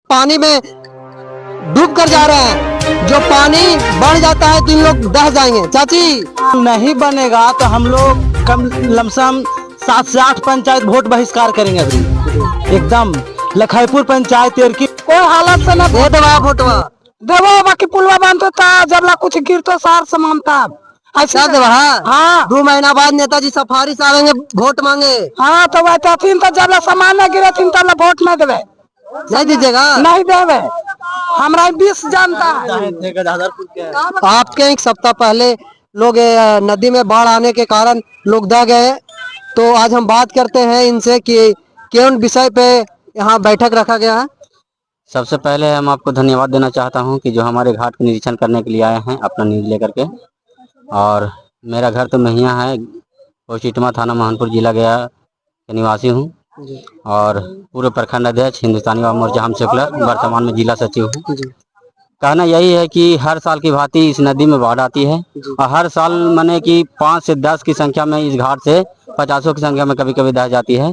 पानी में डूब कर जा रहे हैं। जो पानी बढ़ जाता है तो इन लोग बह जाएंगे। चाची नहीं बनेगा तो हम लोग कम लमसम 7 से 8 पंचायत वोट बहिष्कार करेंगे अभी एकदम। लखईपुर पंचायत एरकी कोई हालत से न फोटवा देवो बाकी पुलवा बनता था जब ला कुछ गिर तो सार समान था अच्छा देवा। हाँ 2 महीना बाद नेताजी सफारी से आवेंगे वोट मांगे। हाँ तो वह तीन तो जब ला सामान न गिरे तीन तब ला वोट न देवे नहीं दीजिएगा। नहीं देवे हमरा 20 जानता है। आपके 1 सप्ताह पहले लोग नदी में बाढ़ आने के कारण लोग दह गए। तो आज हम बात करते हैं इनसे कि कौन विषय पे यहाँ बैठक रखा गया है। सबसे पहले हम आपको धन्यवाद देना चाहता हूं कि जो हमारे घाट का निरीक्षण करने के लिए आए हैं अपना न्यूज लेकर के। और मेरा घर तो महिया है, पोस्टिटमा थाना महनपुर जिला गया के निवासी हूं और पूर्व प्रखंड अध्यक्ष हिंदुस्तानी अवाम मोर्चा हम सेकुलर, वर्तमान में जिला सचिव हूं। कहना यही है कि हर साल की भांति इस नदी में बाढ़ आती है और हर साल माने कि 5 से 10 की संख्या में इस घाट से 50 की संख्या में कभी कभी दह जाती है।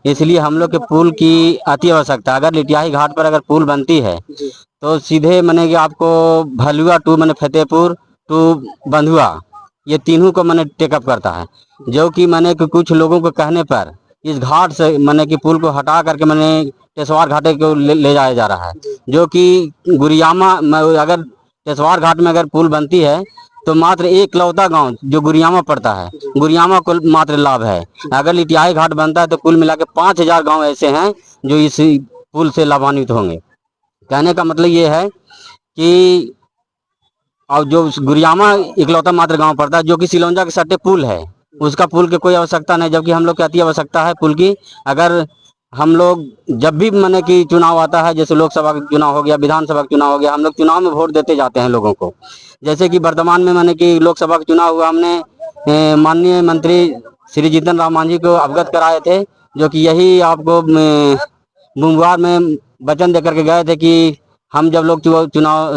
इसलिए हम लोग के पुल की अति आवश्यकता। अगर लिटियाही घाट पर अगर पुल बनती है तो सीधे माने कि आपको भलुआ टू माने फतेहपुर टू बंधुआ ये तीनों को माने टेकअप करता है। जो कि माने कि कुछ लोगों के कहने पर इस घाट से माने कि पुल को हटा करके माने टेसवार घाटे को ले जाया जा रहा है। जो कि गुरियामा अगर टेसवार घाट में अगर पुल बनती है तो मात्र एकलौता गांव जो गुरियामा पड़ता है, गुरियामा को मात्र लाभ है। अगर लिटियाही घाट बनता है तो कुल मिला के 5000 गाँव ऐसे हैं जो इस पुल से लाभान्वित होंगे। कहने का मतलब ये है कि और जो गुरियामा इकलौता मात्र गांव पड़ता है जो कि सिलौंजा के सट्टे पुल है, उसका पुल की कोई आवश्यकता नहीं। जबकि हम लोग की अति आवश्यकता है पुल की। अगर हम लोग जब भी माने कि चुनाव आता है, जैसे लोकसभा का चुनाव हो गया, विधानसभा का चुनाव हो गया, हम लोग चुनाव में वोट देते जाते हैं लोगों को। जैसे कि वर्तमान में माने कि लोकसभा का चुनाव हुआ, हमने माननीय मंत्री श्री जीतन राम मांझी को अवगत कराए थे। जो कि यही आपको बुमवार में वचन देकर के गए थे कि हम जब चुनाव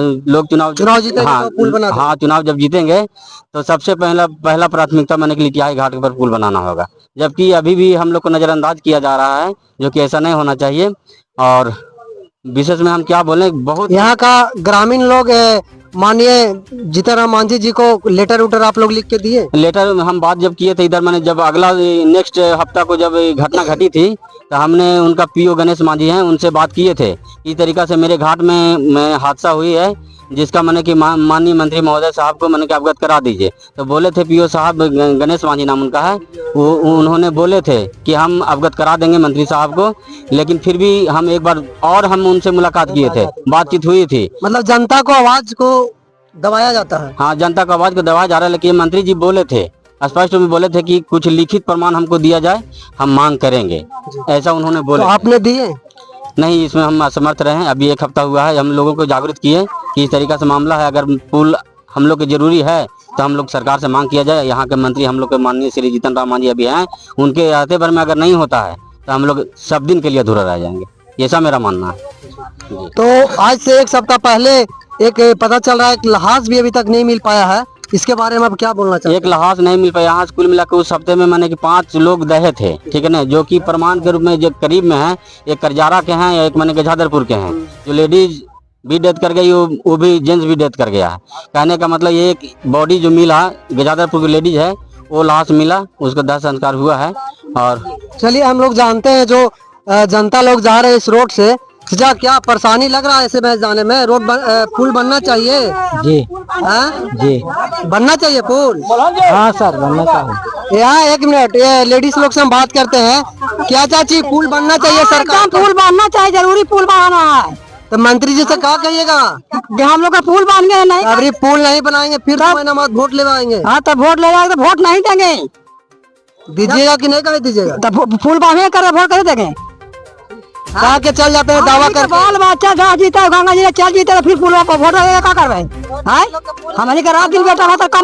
जीतेंगे तो पुल बना देंगे। हाँ, चुनाव जब जीतेंगे तो सबसे पहला प्राथमिकता मैंने कि लिटियाही घाट पर पुल बनाना होगा। जबकि अभी भी हम लोग को नजरअंदाज किया जा रहा है, जो कि ऐसा नहीं होना चाहिए। और विशेष में हम क्या बोले, बहुत यहाँ का ग्रामीण लोग माननीय जीतन राम मांझी जी को लेटर उटर आप लोग लिख के दिए? लेटर हम बात जब किए थे इधर, मैंने जब अगला नेक्स्ट हफ्ता को जब घटना घटी थी तो हमने उनका पीओ गणेश मांझी हैं उनसे बात किए थे। इस तरीका से मेरे घाट में हादसा हुई है जिसका मैंने कि माननीय मंत्री महोदय साहब को मैंने कि अवगत करा दीजिए। तो बोले थे पीओ साहब, गणेश मांझी नाम उनका है, उन्होंने बोले थे कि हम अवगत करा देंगे मंत्री साहब को। लेकिन फिर भी हम एक बार और हम उनसे मुलाकात किए थे, बातचीत हुई थी। मतलब जनता को आवाज को दबाया जाता है। हाँ, जनता को आवाज को दबाया जा रहा है। लेकिन मंत्री जी बोले थे, स्पष्ट में बोले थे कि कुछ लिखित प्रमाण हमको दिया जाए, हम मांग करेंगे, ऐसा उन्होंने बोले। तो आपने दिए? नहीं, इसमें हम असमर्थ रहे। अभी 1 हफ्ता हुआ है, हम लोगों को जागृत किए कि इस तरीका से मामला है। अगर पुल हम लोग के जरूरी है तो हम लोग सरकार से मांग किया जाए। यहाँ के मंत्री हम लोग के माननीय श्री जीतन राम मांझी अभी हैं, उनके रहते भर में अगर नहीं होता है तो हम लोग सब दिन के लिए अधूरा रह जाएंगे। ऐसा मेरा मानना है। तो आज से 1 सप्ताह पहले एक पता चल रहा है कि लहाज भी अभी तक नहीं मिल पाया है, इसके बारे में आप क्या बोलना चाहते हैं? एक लहाज नहीं मिल पाया। यहाँ कुल मिलाकर उस हफ्ते में मैंने कि 5 लोग दहे थे, ठीक है ना, जो कि प्रमाण के रूप में जो करीब में है, एक करजारा के हैं, एक मैंने गजादरपुर के हैं। जो लेडीज भी डेथ कर गई, वो भी जेंट्स भी डेथ कर गया है। कहने का मतलब ये एक बॉडी जो मिला गजादरपुर की लेडीज है, वो लाश मिला, उसका दाह संस्कार हुआ है। और चलिए हम लोग जानते हैं जो जनता लोग जा रहे हैं इस रोड से, जा क्या परेशानी लग रहा है ऐसे में जाने में? रोड पुल बनना चाहिए जी। हाँ जी, बनना चाहिए पुल। हाँ सर, बनना चाहिए। यहाँ 1 मिनट, ये लेडीज लोग से हम बात करते हैं। क्या चाची, पुल बनना चाहिए? सरकार पुल बनना चाहिए, जरूरी पुल बनाना है। तो मंत्री जी से क्या कहिएगा? हम लोग का पुल बन गए नहीं, अभी पुल नहीं बनाएंगे फिर 2 महीना बाद वोट लेवाएंगे। हाँ तो वोट ले जाएंगे तो वोट नहीं देंगे। दीजिएगा कि नहीं कहे दीजिएगा? तो पुल बनने करे वोट कैसे देंगे? कहा के चल जाते हैं दावा कर। बाल बच्चा जहाँ जीता गंगा जी चल जीते तो फिर पुल वोट क्या करवे? हमारी का रात दिन बेटा होता